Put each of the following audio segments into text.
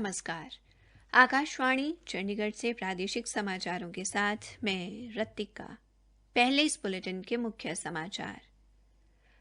नमस्कार। आकाशवाणी चंडीगढ़ से प्रादेशिक समाचारों के साथ मैं रत्तिका। पहले इस बुलेटिन के मुख्य समाचार।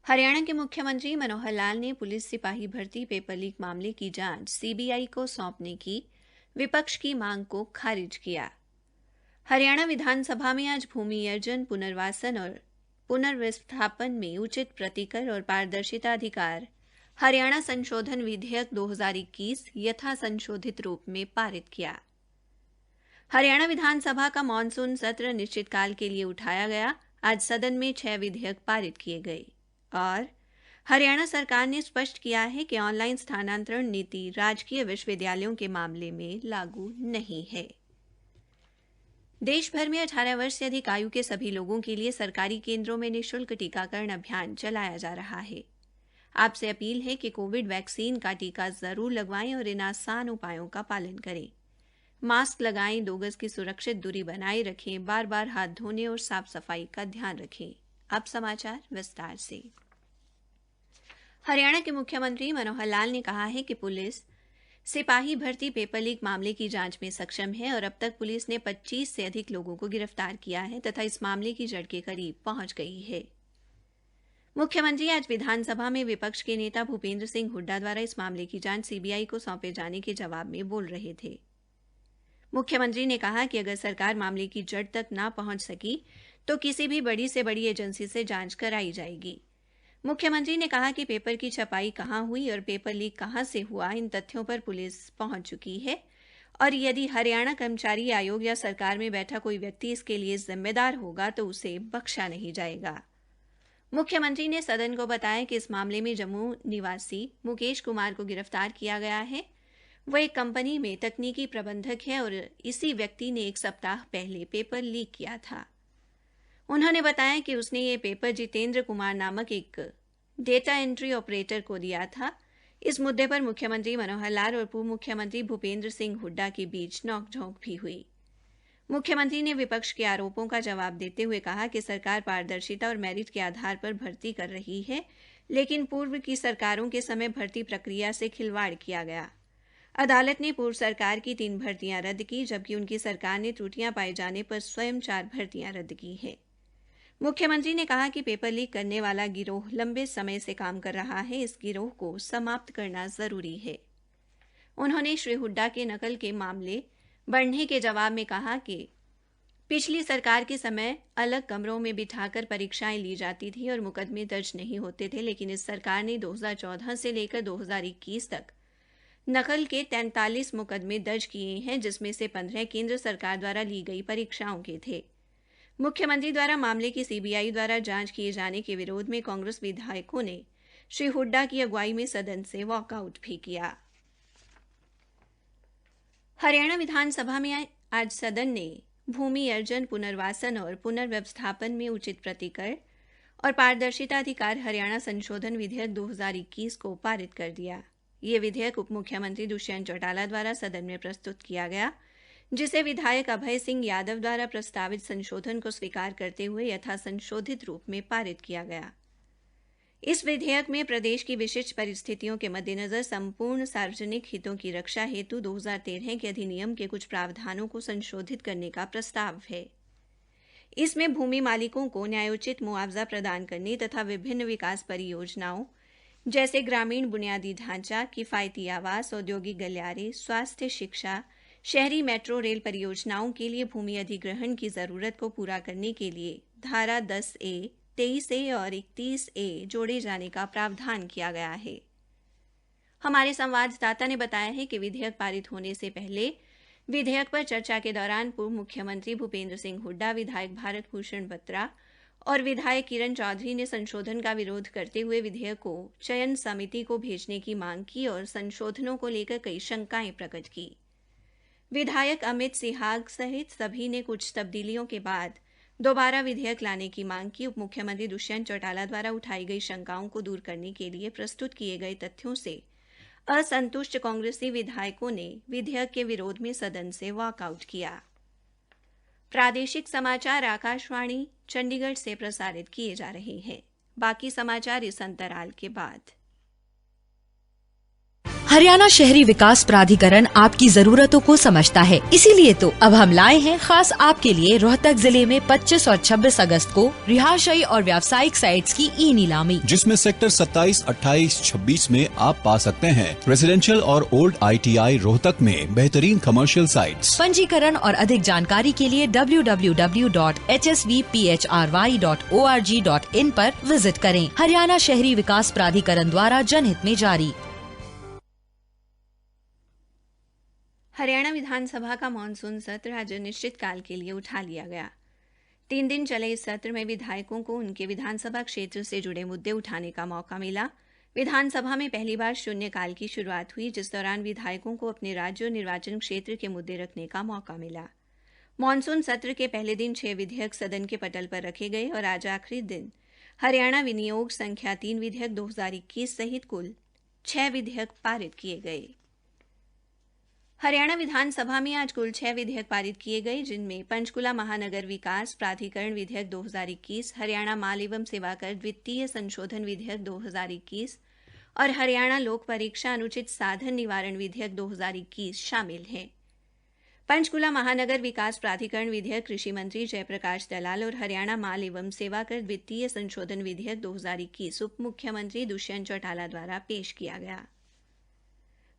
हरियाणा के मुख्यमंत्री मनोहर लाल ने पुलिस सिपाही भर्ती पेपर लीक मामले की जांच सीबीआई को सौंपने की विपक्ष की मांग को खारिज किया। हरियाणा विधानसभा में आज भूमि अर्जन, पुनर्वासन और पुनर्विस्थापन में उचित प्रतिकर और पारदर्शिता अधिकार हरियाणा संशोधन विधेयक 2021 यथा संशोधित रूप में पारित किया। हरियाणा विधानसभा का मानसून सत्र अनिश्चितकाल के लिए उठाया गया। आज सदन में 6 विधेयक पारित किए गए और हरियाणा सरकार ने स्पष्ट किया है कि ऑनलाइन स्थानांतरण नीति राजकीय विश्वविद्यालयों के मामले में लागू नहीं है। देश भर में 18 वर्ष से अधिक आयु के सभी लोगों के लिए सरकारी केंद्रों में निःशुल्क टीकाकरण अभियान चलाया जा रहा है। आपसे अपील है कि कोविड वैक्सीन का टीका जरूर लगवाएं और इन आसान उपायों का पालन करें। मास्क लगाएं, 2 गज की सुरक्षित दूरी बनाए रखें, बार-बार हाथ धोने और साफ सफाई का ध्यान रखें। अब समाचार विस्तार से। हरियाणा के मुख्यमंत्री मनोहर लाल ने कहा है कि पुलिस सिपाही भर्ती पेपर लीक मामले की जांच में सक्षम है और अब तक पुलिस ने 25 से अधिक लोगों को गिरफ्तार किया है तथा इस मामले की जड़ के करीब पहुंच गई है। मुख्यमंत्री आज विधानसभा में विपक्ष के नेता भूपेंद्र सिंह हुड्डा द्वारा इस मामले की जांच सीबीआई को सौंपे जाने के जवाब में बोल रहे थे। मुख्यमंत्री ने कहा कि अगर सरकार मामले की जड़ तक ना पहुंच सकी तो किसी भी बड़ी से बड़ी एजेंसी से जांच कराई जाएगी। मुख्यमंत्री ने कहा कि पेपर की छपाई कहां हुई और पेपर लीक कहां से हुआ, इन तथ्यों पर पुलिस पहुंच चुकी है और यदि हरियाणा कर्मचारी आयोग या सरकार में बैठा कोई व्यक्ति इसके लिए जिम्मेदार होगा तो उसे बख्शा नहीं जाएगा। मुख्यमंत्री ने सदन को बताया कि इस मामले में जम्मू निवासी मुकेश कुमार को गिरफ्तार किया गया है। वह एक कंपनी में तकनीकी प्रबंधक है और इसी व्यक्ति ने 1 सप्ताह पहले पेपर लीक किया था। उन्होंने बताया कि उसने ये पेपर जितेंद्र कुमार नामक एक डेटा एंट्री ऑपरेटर को दिया था। इस मुद्दे पर मुख्यमंत्री मनोहर लाल और पूर्व मुख्यमंत्री भूपेंद्र सिंह हुड्डा के बीच नोकझोंक भी हुई। मुख्यमंत्री ने विपक्ष के आरोपों का जवाब देते हुए कहा कि सरकार पारदर्शिता और मेरिट के आधार पर भर्ती कर रही है, लेकिन पूर्व की सरकारों के समय भर्ती प्रक्रिया से खिलवाड़ किया गया। अदालत ने पूर्व सरकार की 3 भर्तियां रद्द की, जबकि उनकी सरकार ने त्रुटियां पाए जाने पर स्वयं 4 भर्तियां रद्द की है। मुख्यमंत्री ने कहा कि पेपर लीक करने वाला गिरोह लंबे समय से काम कर रहा है, इस गिरोह को समाप्त करना जरूरी है। उन्होंने श्री हुड्डा के नकल के मामले बढ़ने के जवाब में कहा कि पिछली सरकार के समय अलग कमरों में बिठाकर परीक्षाएं ली जाती थी और मुकदमे दर्ज नहीं होते थे, लेकिन इस सरकार ने 2014 से लेकर 2021 तक नकल के 43 मुकदमे दर्ज किए हैं, जिसमें से 15 केंद्र सरकार द्वारा ली गई परीक्षाओं के थे। मुख्यमंत्री द्वारा मामले की सीबीआई द्वारा जांच किए जाने के विरोध में कांग्रेस विधायकों ने श्री हुड्डा की अगुवाई में सदन से वॉकआउट भी किया। हरियाणा विधानसभा में आज सदन ने भूमि अर्जन, पुनर्वासन और पुनर्व्यवस्थापन में उचित प्रतिकर और पारदर्शिता अधिकार हरियाणा संशोधन विधेयक 2021 को पारित कर दिया। ये विधेयक उप मुख्यमंत्री दुष्यंत चौटाला द्वारा सदन में प्रस्तुत किया गया, जिसे विधायक अभय सिंह यादव द्वारा प्रस्तावित संशोधन को स्वीकार करते हुए यथा संशोधित रूप में पारित किया गया। इस विधेयक में प्रदेश की विशिष्ट परिस्थितियों के मद्देनजर संपूर्ण सार्वजनिक हितों की रक्षा हेतु 2013 के अधिनियम के कुछ प्रावधानों को संशोधित करने का प्रस्ताव है। इसमें भूमि मालिकों को न्यायोचित मुआवजा प्रदान करने तथा विभिन्न विकास परियोजनाओं जैसे ग्रामीण बुनियादी ढांचा, किफायती आवास, औद्योगिक गलियारे, स्वास्थ्य, शिक्षा, शहरी मेट्रो रेल परियोजनाओं के लिए भूमि अधिग्रहण की जरूरत को पूरा करने के लिए धारा 10A, 23A और 31A जोड़े जाने का प्रावधान किया गया है। हमारे संवाददाता ने बताया है कि विधेयक पारित होने से पहले विधेयक पर चर्चा के दौरान पूर्व मुख्यमंत्री भूपेंद्र सिंह हुड्डा, विधायक भारत भूषण बत्रा और विधायक किरण चौधरी ने संशोधन का विरोध करते हुए विधेयक को चयन समिति को भेजने की मांग की और संशोधनों को लेकर कई शंकाएं प्रकट की। विधायक अमित सिहाग सहित सभी ने कुछ तब्दीलियों के बाद दोबारा विधेयक लाने की मांग की। उप मुख्यमंत्री दुष्यंत चौटाला द्वारा उठाई गई शंकाओं को दूर करने के लिए प्रस्तुत किए गए तथ्यों से असंतुष्ट कांग्रेसी विधायकों ने विधेयक के विरोध में सदन से वॉकआउट किया। प्रादेशिक समाचार आकाशवाणी चंडीगढ़ से प्रसारित किए जा रहे हैं। बाकी समाचार इस अंतराल के बाद। हरियाणा शहरी विकास प्राधिकरण आपकी जरूरतों को समझता है, इसीलिए तो अब हम लाए हैं खास आपके लिए रोहतक जिले में 25 और 26 अगस्त को रिहायशी और व्यावसायिक साइट्स की ई नीलामी, जिसमें सेक्टर 27, 28, 26 में आप पा सकते हैं रेजिडेंशियल और ओल्ड ITI रोहतक में बेहतरीन कमर्शियल साइट्स। पंजीकरण और अधिक जानकारी के लिए www.hsvphry.org.in पर विजिट करें। हरियाणा शहरी विकास प्राधिकरण द्वारा जनहित में जारी। हरियाणा विधानसभा का मानसून सत्र आज अनिश्चितकाल के लिए उठा लिया गया। 3 दिन चले इस सत्र में विधायकों को उनके विधानसभा क्षेत्र से जुड़े मुद्दे उठाने का मौका मिला। विधानसभा में पहली बार शून्यकाल की शुरुआत हुई, जिस दौरान विधायकों को अपने राज्य और निर्वाचन क्षेत्र के मुद्दे रखने का मौका मिला। मानसून सत्र के पहले दिन 6 विधेयक सदन के पटल पर रखे गए और आज आखिरी दिन हरियाणा विनियोग संख्या 3 विधेयक 2021 सहित कुल 6 विधेयक पारित किए गए। हरियाणा विधानसभा में आज कुल 6 विधेयक पारित किए गए, जिनमें पंचकुला महानगर विकास प्राधिकरण विधेयक 2021, हरियाणा माल एवं सेवाकर द्वितीय संशोधन विधेयक 2021 और हरियाणा लोक परीक्षा अनुचित साधन निवारण विधेयक 2021 शामिल हैं। पंचकुला महानगर विकास प्राधिकरण विधेयक कृषि मंत्री जयप्रकाश दलाल और हरियाणा माल एवं सेवाकर द्वितीय संशोधन विधेयक 2021 उप मुख्यमंत्री दुष्यंत चौटाला द्वारा पेश किया गया।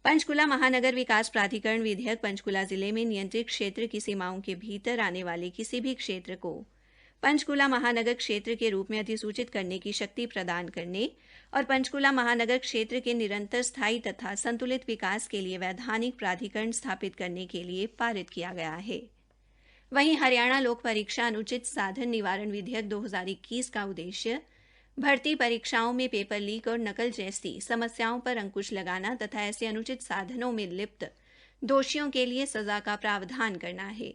पंचकुला महानगर विकास प्राधिकरण विधेयक पंचकुला जिले में नियंत्रित क्षेत्र की सीमाओं के भीतर आने वाले किसी भी क्षेत्र को पंचकुला महानगर क्षेत्र के रूप में अधिसूचित करने की शक्ति प्रदान करने और पंचकुला महानगर क्षेत्र के निरंतर स्थायी तथा संतुलित विकास के लिए वैधानिक प्राधिकरण स्थापित करने के लिए पारित किया गया है। वहीं हरियाणा लोक परीक्षा अनुचित साधन निवारण विधेयक 2021 का उद्देश्य भर्ती परीक्षाओं में पेपर लीक और नकल जैसी समस्याओं पर अंकुश लगाना तथा ऐसे अनुचित साधनों में लिप्त दोषियों के लिए सजा का प्रावधान करना है।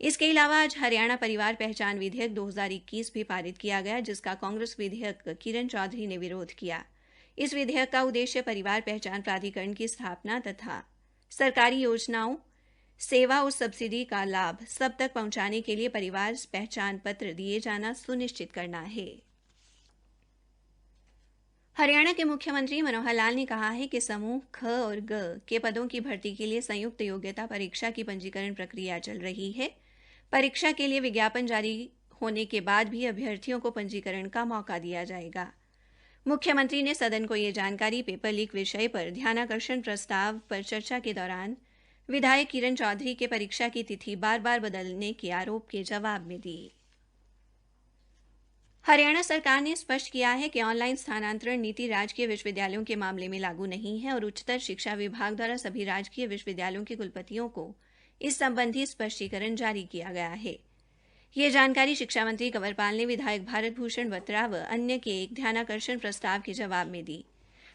इसके अलावा आज हरियाणा परिवार पहचान विधेयक 2021 भी पारित किया गया, जिसका कांग्रेस विधायक किरण चौधरी ने विरोध किया। इस विधेयक का उद्देश्य परिवार पहचान प्राधिकरण की स्थापना तथा सरकारी योजनाओं, सेवा और सब्सिडी का लाभ सब तक पहुंचाने के लिए परिवार पहचान पत्र दिए जाना सुनिश्चित करना है। हरियाणा के मुख्यमंत्री मनोहर लाल ने कहा है कि समूह ख और ग के पदों की भर्ती के लिए संयुक्त योग्यता परीक्षा की पंजीकरण प्रक्रिया चल रही है। परीक्षा के लिए विज्ञापन जारी होने के बाद भी अभ्यर्थियों को पंजीकरण का मौका दिया जाएगा। मुख्यमंत्री ने सदन को यह जानकारी पेपर लीक विषय पर ध्यानाकर्षण प्रस्ताव पर चर्चा के दौरान विधायक किरण चौधरी के परीक्षा की तिथि बार-बार बदलने के आरोप के जवाब में दी। हरियाणा सरकार ने स्पष्ट किया है कि ऑनलाइन स्थानांतरण नीति राजकीय विश्वविद्यालयों के मामले में लागू नहीं है और उच्चतर शिक्षा विभाग द्वारा सभी राजकीय विश्वविद्यालयों के कुलपतियों को इस संबंधी स्पष्टीकरण जारी किया गया है। यह जानकारी शिक्षा मंत्री कंवरपाल ने विधायक भारत भूषण बत्रा व अन्य के एक ध्यानाकर्षण प्रस्ताव के जवाब में दी।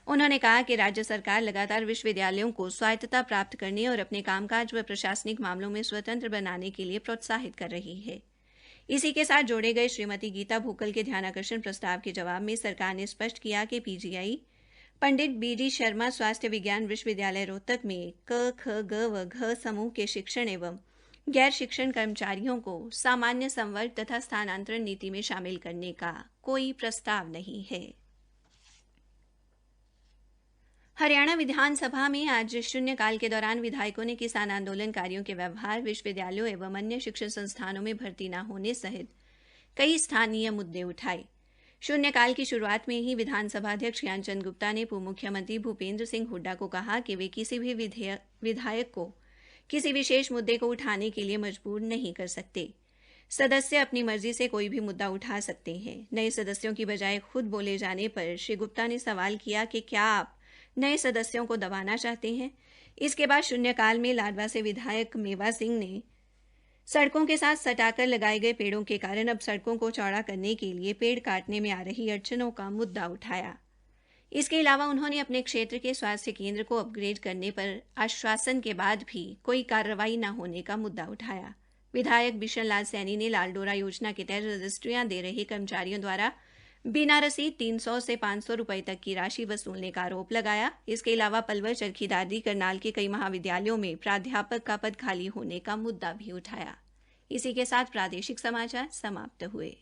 उन्होंने कहा कि राज्य सरकार लगातार विश्वविद्यालयों को स्वायत्तता प्राप्त करने और अपने कामकाज व प्रशासनिक मामलों में स्वतंत्र बनाने के लिए प्रोत्साहित कर रही है। इसी के साथ जोड़े गए श्रीमती गीता भूकल के ध्यानाकर्षण प्रस्ताव के जवाब में सरकार ने स्पष्ट किया कि PGI पंडित BD शर्मा स्वास्थ्य विज्ञान विश्वविद्यालय रोहतक में क, ख, ग व घ समूह के शिक्षण एवं गैर शिक्षण कर्मचारियों को सामान्य संवर्ग तथा स्थानांतरण नीति में शामिल करने का कोई प्रस्ताव नहीं है। हरियाणा विधानसभा में आज शून्यकाल के दौरान विधायकों ने किसान आंदोलनकारियों के व्यवहार, विश्वविद्यालयों एवं अन्य शिक्षण संस्थानों में भर्ती न होने सहित कई स्थानीय मुद्दे उठाए। शून्यकाल की शुरुआत में ही विधानसभा अध्यक्ष ज्ञानचंद गुप्ता ने पूर्व मुख्यमंत्री भूपेंद्र सिंह हुड्डा को कहा कि वे किसी भी विधायक को किसी विशेष मुद्दे को उठाने के लिए मजबूर नहीं कर सकते। सदस्य अपनी मर्जी से कोई भी मुद्दा उठा सकते हैं। नए सदस्यों की बजाय खुद बोले जाने पर श्री गुप्ता ने सवाल किया कि क्या आप नए सदस्यों को दबाना चाहते हैं। इसके बाद शून्यकाल में लाडवा से विधायक मेवा सिंह ने सड़कों के साथ सटाकर लगाए गए पेड़ों के कारण अब सड़कों को चौड़ा करने के लिए पेड़ काटने में आ रही अड़चनों का मुद्दा उठाया। इसके अलावा उन्होंने अपने क्षेत्र के स्वास्थ्य केंद्र को अपग्रेड करने पर आश्वासन के बाद भी कोई कार्रवाई न होने का मुद्दा उठाया। विधायक बिशन लाल सैनी ने लाल डोरा योजना के तहत रजिस्ट्रियां दे रहे कर्मचारियों द्वारा बिना रसीद 300 से 500 रुपए तक की राशि वसूलने का आरोप लगाया। इसके अलावा पलवल, चरखी दादरी, करनाल के कई महाविद्यालयों में प्राध्यापक का पद खाली होने का मुद्दा भी उठाया। इसी के साथ प्रादेशिक समाचार समाप्त हुए।